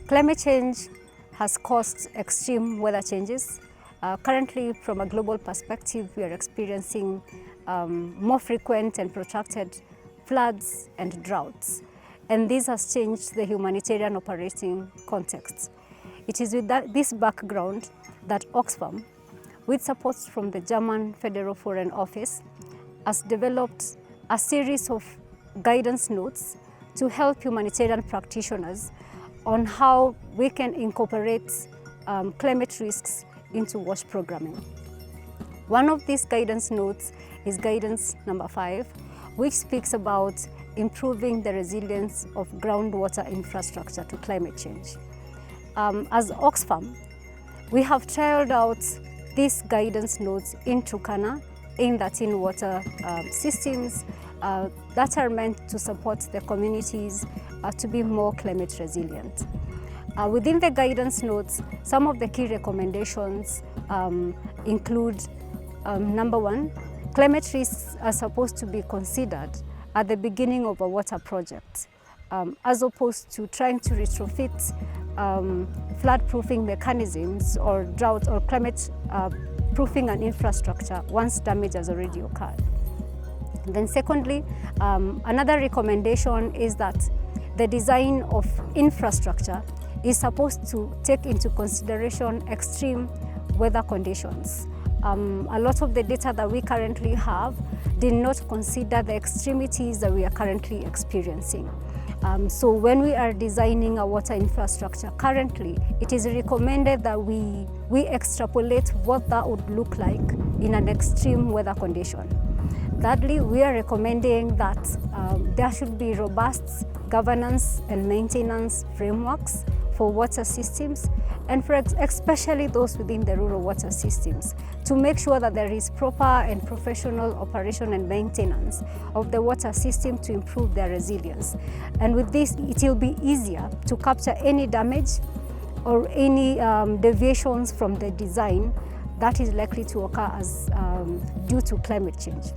Climate change has caused extreme weather changes. Currently, from a global perspective, we are experiencing more frequent and protracted floods and droughts. And this has changed the humanitarian operating context. It is with this background that Oxfam, with support from the German Federal Foreign Office, has developed a series of guidance notes to help humanitarian practitioners on how we can incorporate climate risks into WASH programming. One of these guidance notes is guidance number 5, which speaks about improving the resilience of groundwater infrastructure to climate change. As Oxfam, we have trialed out these guidance notes in Turkana, in 13 water systems that are meant to support the communities to be more climate resilient. Within the guidance notes, some of the key recommendations include number 1, climate risks are supposed to be considered at the beginning of a water project, as opposed to trying to retrofit flood-proofing mechanisms or drought or climate proofing an infrastructure once damage has already occurred. Then secondly, another recommendation is that the design of infrastructure is supposed to take into consideration extreme weather conditions. A lot of the data that we currently have did not consider the extremities that we are currently experiencing. So when we are designing a water infrastructure currently, it is recommended that we extrapolate what that would look like in an extreme weather condition. Thirdly, we are recommending that there should be robust governance and maintenance frameworks for water systems, and for especially those within the rural water systems, to make sure that there is proper and professional operation and maintenance of the water system to improve their resilience. And with this, it will be easier to capture any damage or any deviations from the design that is likely to occur as due to climate change.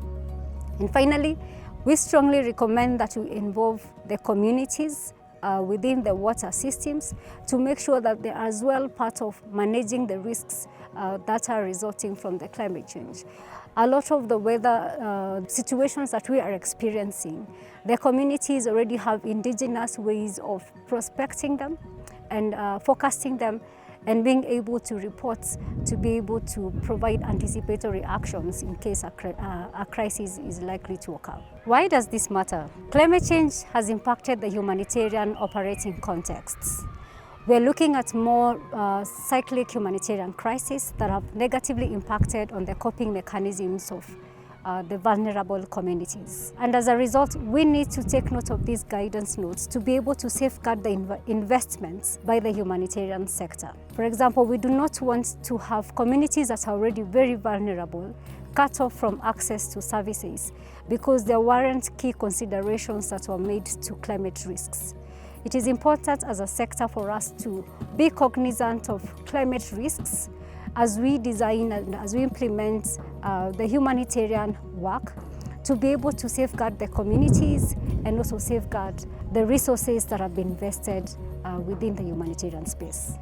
And finally, we strongly recommend that we involve the communities within the water systems to make sure that they are as well part of managing the risks that are resulting from the climate change. A lot of the weather situations that we are experiencing, the communities already have indigenous ways of prospecting them and forecasting them, and being able to report, to be able to provide anticipatory actions in case a crisis is likely to occur. Why does this matter? Climate change has impacted the humanitarian operating contexts. We're looking at more cyclic humanitarian crises that have negatively impacted on the coping mechanisms of the vulnerable communities. And as a result, we need to take note of these guidance notes to be able to safeguard the investments by the humanitarian sector. For example, we do not want to have communities that are already very vulnerable cut off from access to services because there weren't key considerations that were made to climate risks. It is important as a sector for us to be cognizant of climate risks as we design and as we implement the humanitarian work to be able to safeguard the communities and also safeguard the resources that have been invested within the humanitarian space.